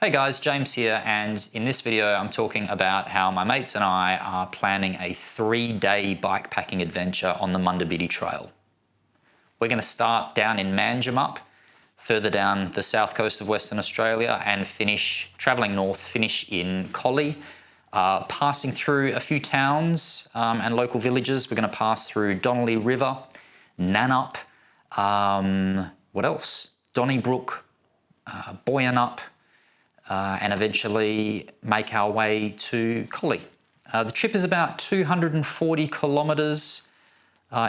Hey guys, James here, and in this video I'm talking about how my mates and I are planning a 3-day bikepacking adventure on the Munda Biddi Trail. We're going to start down in Manjimup, further down the south coast of Western Australia, and travelling north, finish in Collie, passing through a few towns and local villages. We're going to pass through Donnelly River, Nannup, what else? Donnybrook, Boyanup, and eventually make our way to Collie. The trip is about 240 kilometres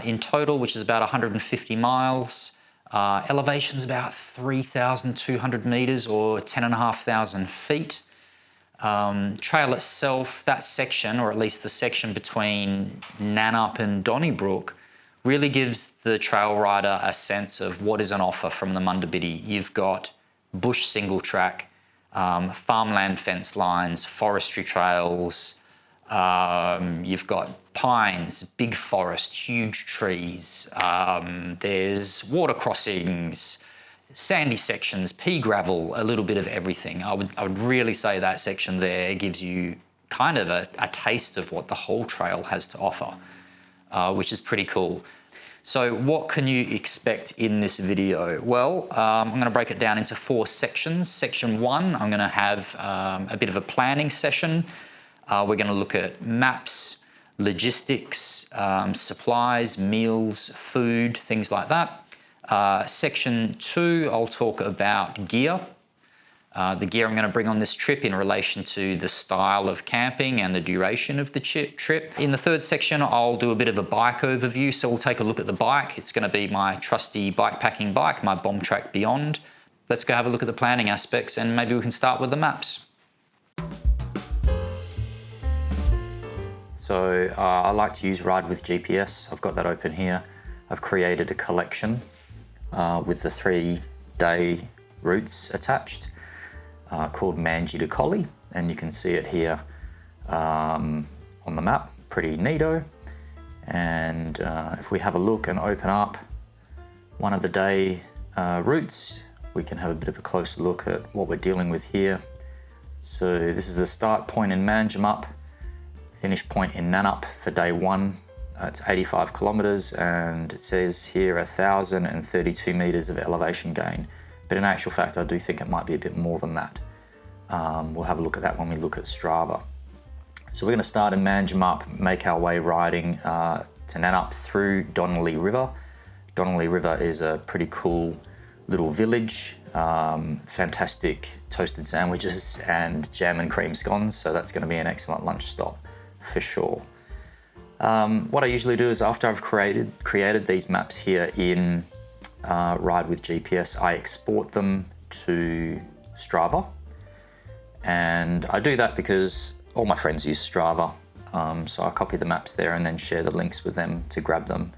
in total, which is about 150 miles. Elevation's about 3,200 metres or 10,500 feet. Trail itself, that section, or at least the section between Nannup and Donnybrook, really gives the trail rider a sense of what is on offer from the Munda Biddi. You've got bush single track, farmland fence lines, forestry trails, you've got pines, big forest, huge trees, there's water crossings, sandy sections, pea gravel, a little bit of everything. I would really say that section there gives you kind of a taste of what the whole trail has to offer, which is pretty cool. So what can you expect in this video? Well, I'm going to break it down into 4 sections. Section 1, I'm going to have a bit of a planning session. We're going to look at maps, logistics, supplies, meals, food, things like that. Section 2, I'll talk about gear. The gear I'm going to bring on this trip in relation to the style of camping and the duration of the trip. In the 3rd section, I'll do a bit of a bike overview. So we'll take a look at the bike. It's going to be my trusty bikepacking bike, my Bombtrack Beyond. Let's go have a look at the planning aspects and maybe we can start with the maps. So I like to use Ride with GPS. I've got that open here. I've created a collection with the 3-day routes attached. Called Manji to Collie, and you can see it here on the map, pretty neato. And if we have a look and open up one of the day routes, we can have a bit of a closer look at what we're dealing with here. So this is the start point in Manjimup, finish point in Nannup for day 1. It's 85 kilometres, and it says here 1,032 metres of elevation gain. But in actual fact, I do think it might be a bit more than that. We'll have a look at that when we look at Strava. So we're going to start in Manjimup, make our way riding to Nannup through Donnelly River. Donnelly River is a pretty cool little village, fantastic toasted sandwiches and jam and cream scones, so that's going to be an excellent lunch stop for sure. What I usually do is after I've created these maps here in Ride with GPS, I export them to Strava, and I do that because all my friends use Strava, so I copy the maps there and then share the links with them to grab them.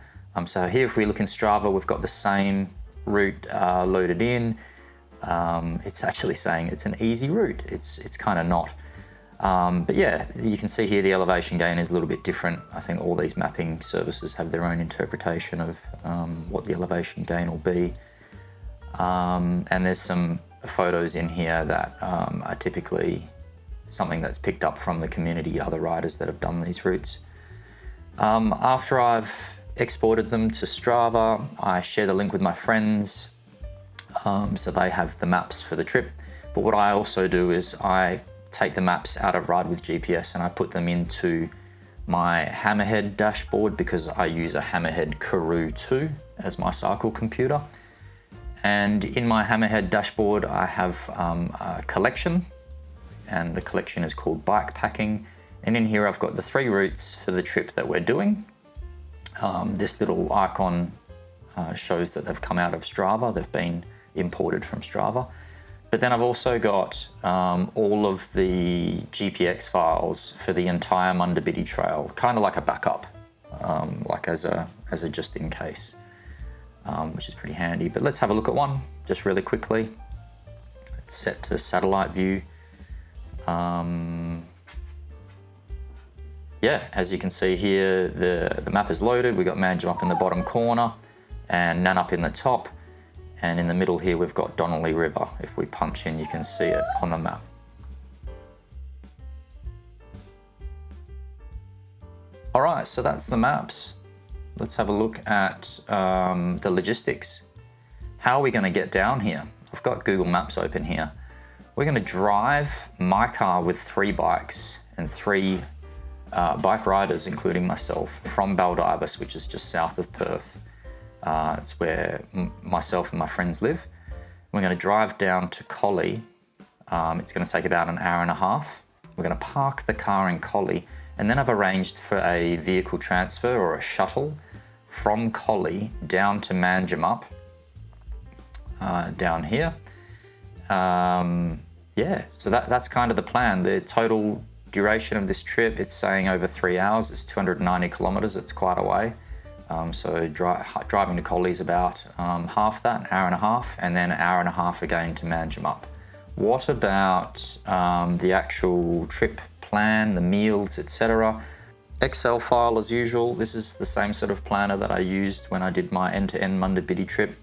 So here, if we look in Strava, we've got the same route loaded in. It's actually saying it's an easy route. It's kind of not. But yeah, you can see here the elevation gain is a little bit different. I think all these mapping services have their own interpretation of what the elevation gain will be. And there's some photos in here that are typically something that's picked up from the community, other riders that have done these routes. After I've exported them to Strava, I share the link with my friends so they have the maps for the trip. But what I also do is I take the maps out of Ride with GPS and I put them into my Hammerhead dashboard because I use a Hammerhead Karoo 2 as my cycle computer. And in my Hammerhead dashboard, I have a collection, and the collection is called Bikepacking. And in here, I've got the 3 routes for the trip that we're doing. This little icon shows that they've come out of Strava. They've been imported from Strava. But then I've also got all of the GPX files for the entire Munda Biddi Trail, kind of like a backup, like as a just in case, which is pretty handy. But let's have a look at one just really quickly. It's set to satellite view. Yeah, as you can see here, the map is loaded. We've got Manjimup in the bottom corner and Nannup in the top. And in the middle here, we've got Donnelly River. If we punch in, you can see it on the map. All right, so that's the maps. Let's have a look at the logistics. How are we gonna get down here? I've got Google Maps open here. We're gonna drive my car with 3 bikes and 3 bike riders, including myself, from Baldivis, which is just south of Perth. It's where myself and my friends live. We're gonna drive down to Collie. It's gonna take about an hour and a half. We're gonna park the car in Collie, and then I've arranged for a vehicle transfer or a shuttle from Collie down to Manjimup, down here. Yeah, so that's kind of the plan. The total duration of this trip, it's saying over 3 hours. It's 290 kilometers, it's quite a way. So driving to Collie is about half that, an hour and a half, and then an hour and a half again to Manjimup. What about the actual trip plan, the meals, etc.? Excel file as usual. This is the same sort of planner that I used when I did my end-to-end Munda Biddi trip.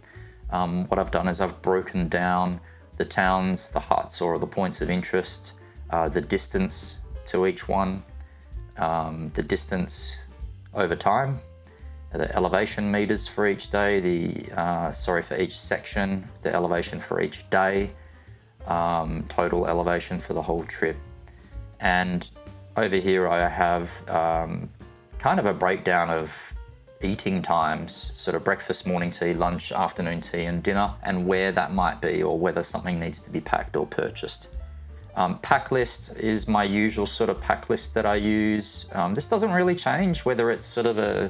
What I've done is I've broken down the towns, the huts, or the points of interest, the distance to each one, the distance over time, the elevation meters for each day, for each section, the elevation for each day, total elevation for the whole trip. And over here I have kind of a breakdown of eating times, sort of breakfast, morning tea, lunch, afternoon tea and dinner, and where that might be or whether something needs to be packed or purchased. Pack list is my usual sort of pack list that I use. This doesn't really change whether it's sort of a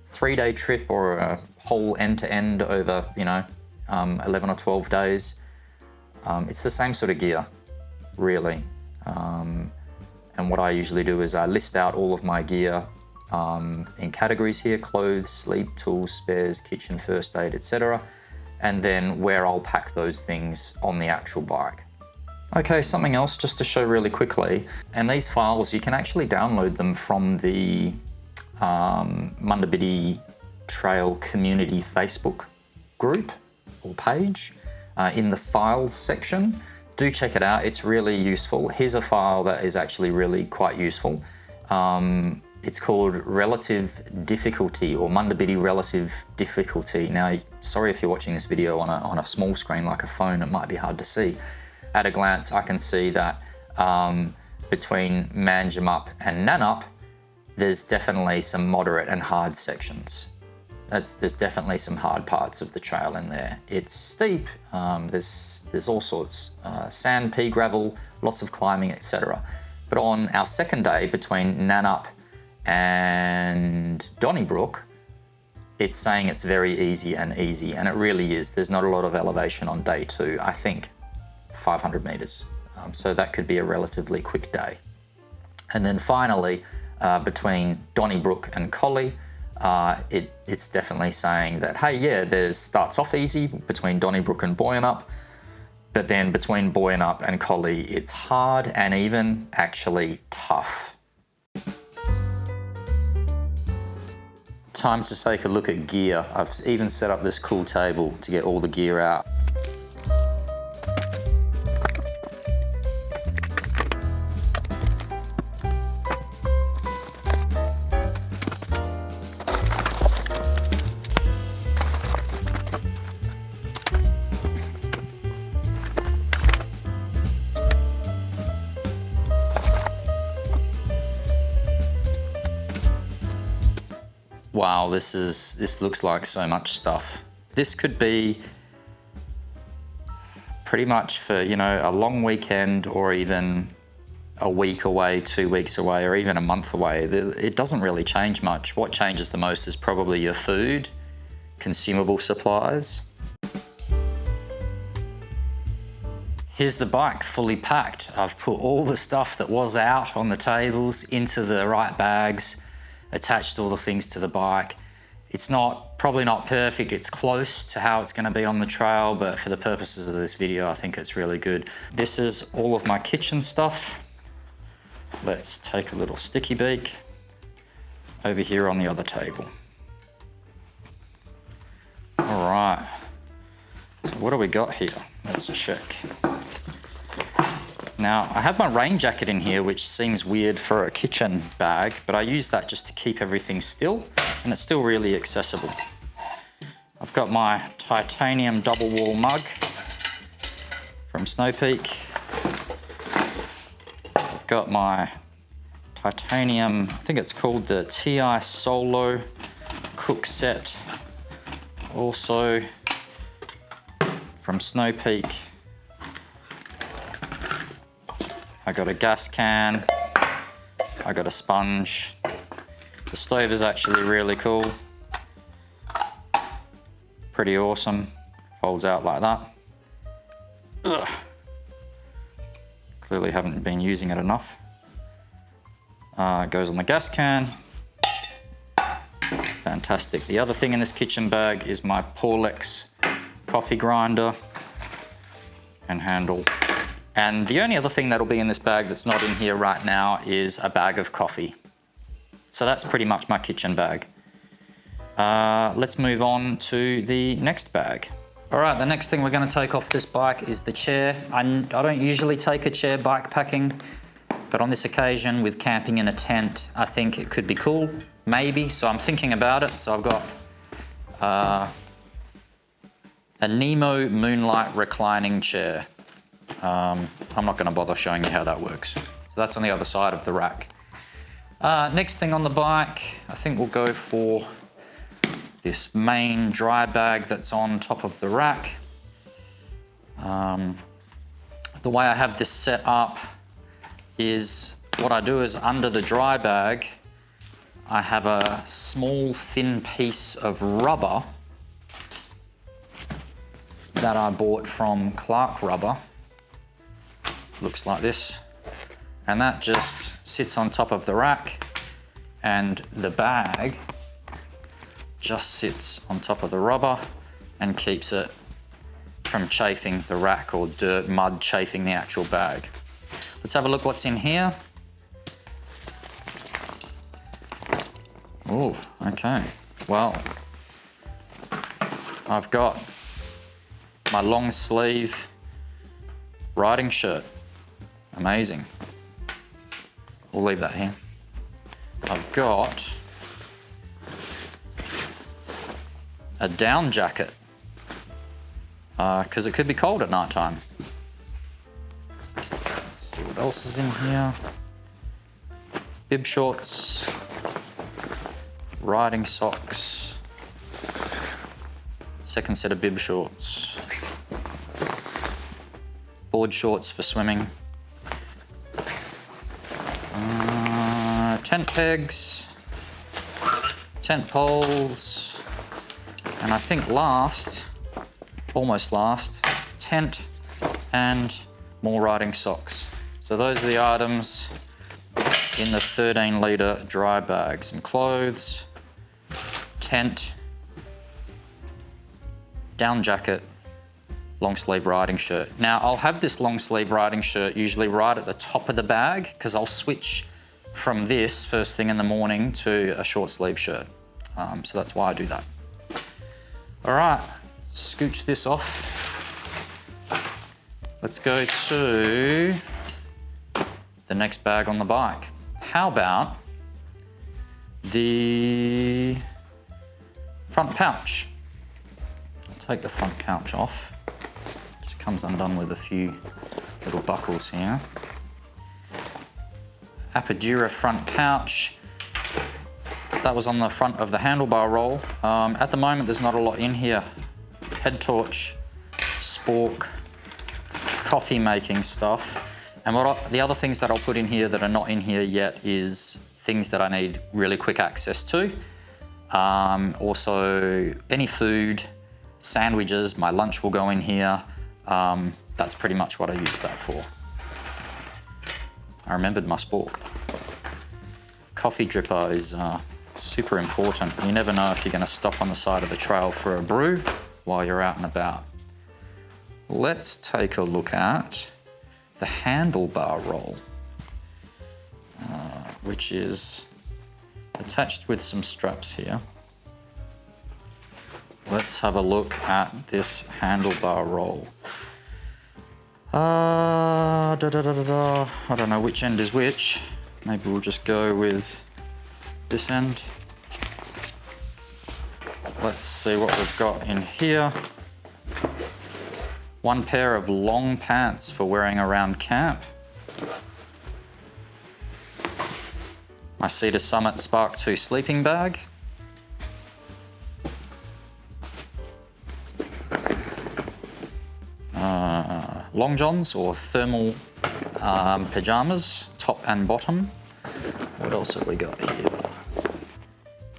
3-day trip or a whole end-to-end over, 11 or 12 days. It's the same sort of gear, really. And what I usually do is I list out all of my gear in categories here: clothes, sleep, tools, spares, kitchen, first aid, etc. And then where I'll pack those things on the actual bike. Okay, something else just to show really quickly. And these files, you can actually download them from the Munda Biddi Trail community Facebook group or page in the files section. Do check it out, it's really useful. Here's a file that is actually really quite useful. It's called Relative Difficulty, or Munda Biddi Relative Difficulty. Now, sorry if you're watching this video on a small screen like a phone, it might be hard to see. At a glance, I can see that between Manjimup and Nanup, there's definitely some moderate and hard sections. There's definitely some hard parts of the trail in there. It's steep, there's all sorts, sand, pea gravel, lots of climbing, etc. But on our second day between Nanup and Donnybrook, it's saying it's very easy, and it really is. There's not a lot of elevation on day 2, I think 500 meters. So that could be a relatively quick day. And then finally, between Donnybrook and Collie, it's definitely saying that, hey, yeah, starts off easy between Donnybrook and Boyanup, but then between Boyanup and Collie, it's hard and even actually tough. Time to take a look at gear. I've even set up this cool table to get all the gear out. Wow, this looks like so much stuff. This could be pretty much for, a long weekend, or even a week away, 2 weeks away, or even a month away. It doesn't really change much. What changes the most is probably your food, consumable supplies. Here's the bike fully packed. I've put all the stuff that was out on the tables into the right bags, attached all the things to the bike. It's probably not perfect, it's close to how it's going to be on the trail, but for the purposes of this video, I think it's really good. This is all of my kitchen stuff. Let's take a little sticky beak over here on the other table. All right, so what do we got here? Let's check. Now, I have my rain jacket in here, which seems weird for a kitchen bag, but I use that just to keep everything still, and it's still really accessible. I've got my titanium double wall mug from Snow Peak. I've got my titanium, I think it's called the TI Solo cook set, also from Snow Peak. I got a gas can, I got a sponge. The stove is actually really cool. Pretty awesome, folds out like that. Ugh. Clearly haven't been using it enough. It goes on the gas can. Fantastic. The other thing in this kitchen bag is my Paulex coffee grinder and handle. And the only other thing that'll be in this bag that's not in here right now is a bag of coffee. So that's pretty much my kitchen bag. Let's move on to the next bag. All right, the next thing we're gonna take off this bike is the chair. I don't usually take a chair bike packing, but on this occasion with camping in a tent, I think it could be cool, maybe. So I'm thinking about it. So I've got a Nemo Moonlight reclining chair. I'm not gonna bother showing you how that works. So that's on the other side of the rack. Next thing on the bike, I think we'll go for this main dry bag that's on top of the rack. The way I have this set up is what I do is under the dry bag, I have a small thin piece of rubber that I bought from Clark Rubber. Looks like this. And that just sits on top of the rack, and the bag just sits on top of the rubber and keeps it from chafing the rack or dirt, mud chafing the actual bag. Let's have a look what's in here. Oh, okay. Well, I've got my long sleeve riding shirt. Amazing. We'll leave that here. I've got a down jacket because it could be cold at night time. Let's see what else is in here. Bib shorts, riding socks, second set of bib shorts, board shorts for swimming, tent pegs, tent poles, and I think almost last, tent and more riding socks. So those are the items in the 13-litre dry bag. Some clothes, tent, down jacket, long sleeve riding shirt. Now I'll have this long sleeve riding shirt usually right at the top of the bag because I'll switch from this first thing in the morning to a short sleeve shirt. So that's why I do that. All right, scooch this off. Let's go to the next bag on the bike. How about the front pouch? I'll take the front pouch off. Just comes undone with a few little buckles here. Apodura front pouch. That was on the front of the handlebar roll. At the moment, there's not a lot in here. Head torch, spork, coffee making stuff. And the other things that I'll put in here that are not in here yet is things that I need really quick access to. Also, any food, sandwiches, my lunch will go in here. That's pretty much what I use that for. I remembered my spork. Coffee dripper is super important. You never know if you're going to stop on the side of the trail for a brew while you're out and about. Let's take a look at the handlebar roll, which is attached with some straps here. let's have a look at this handlebar roll. I don't know which end is which. Maybe we'll just go with this end. Let's see what we've got in here. One pair of long pants for wearing around camp. My Cedar Summit Spark 2 sleeping bag. Long johns or thermal pajamas, top and bottom. What else have we got here?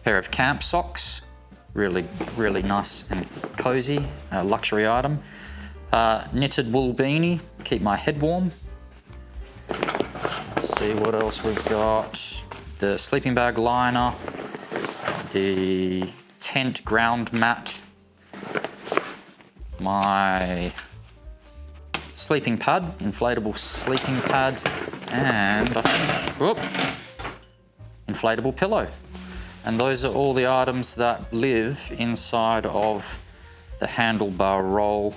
Pair of camp socks, really nice and cozy, luxury item. Knitted wool beanie, keep my head warm. Let's see what else we've got. The sleeping bag liner, the tent ground mat, my sleeping pad, inflatable sleeping pad, and I think, inflatable pillow. And those are all the items that live inside of the handlebar roll.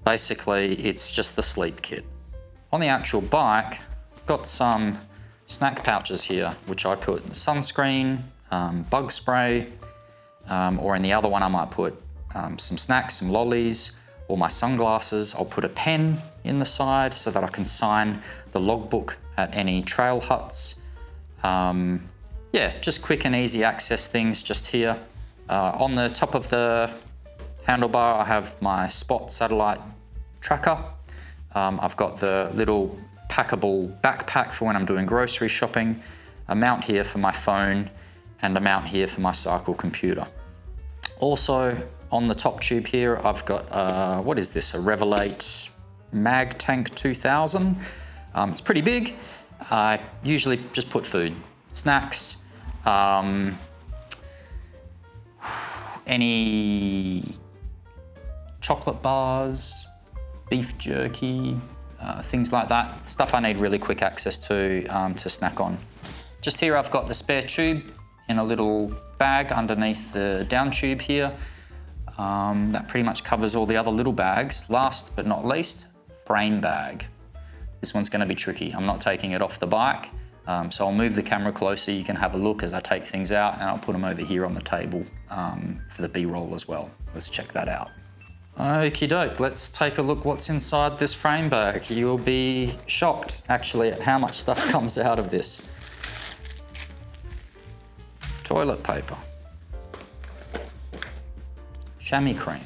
Basically, it's just the sleep kit. On the actual bike, I've got some snack pouches here, which I put sunscreen, bug spray, or in the other one I might put some snacks, some lollies, or my sunglasses. I'll put a pen in the side so that I can sign the logbook at any trail huts. Yeah, just quick and easy access things just here. On the top of the handlebar, I have my Spot satellite tracker. I've got the little packable backpack for when I'm doing grocery shopping, a mount here for my phone, and a mount here for my cycle computer. Also, on the top tube here, I've got, what is this, a Revelate Mag Tank 2000. It's pretty big. I usually just put food, snacks, any chocolate bars, beef jerky, things like that. Stuff I need really quick access to snack on. Just here I've got the spare tube in a little bag underneath the down tube here. That pretty much covers all the other little bags. Last but not least, frame bag. This one's going to be tricky. I'm not taking it off the bike, so I'll move the camera closer. You can have a look as I take things out, and I'll put them over here on the table for the B-roll as well. Let's check that out. Okie doke, let's take a look what's inside this frame bag. You'll be shocked actually at how much stuff comes out of this. Toilet paper. Chamois cream.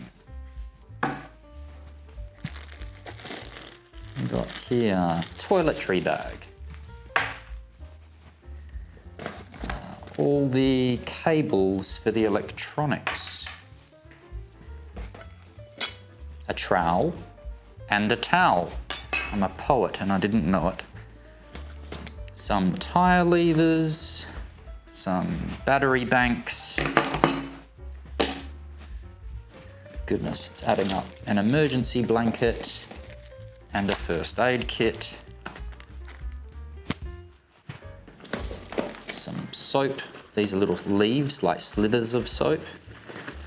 We've got here toiletry bag. All the cables for the electronics. A trowel and a towel. I'm a poet and I didn't know it. Some tire levers, some battery banks. Goodness, it's adding up. An emergency blanket and a first aid kit. Some soap. These are little leaves, like slithers of soap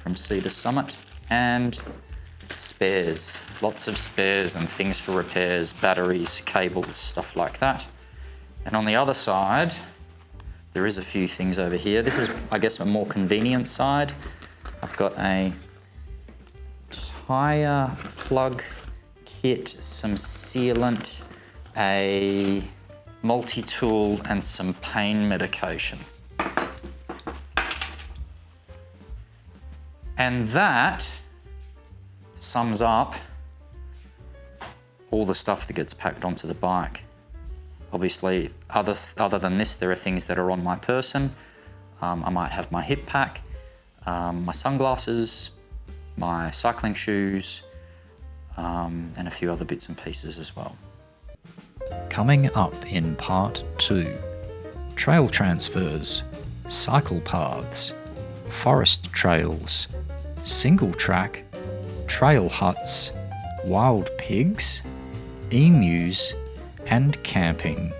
from Cedar Summit. And spares. Lots of spares and things for repairs, batteries, cables, stuff like that. And on the other side, there is a few things over here. This is, I guess, a more convenient side. I've got a tire plug kit, some sealant, a multi-tool, and some pain medication. And that sums up all the stuff that gets packed onto the bike. Obviously, other than this, there are things that are on my person. I might have my hip pack, my sunglasses, my cycling shoes, and a few other bits and pieces as well. Coming up in part 2, trail transfers, cycle paths, forest trails, single track, trail huts, wild pigs, emus, and camping.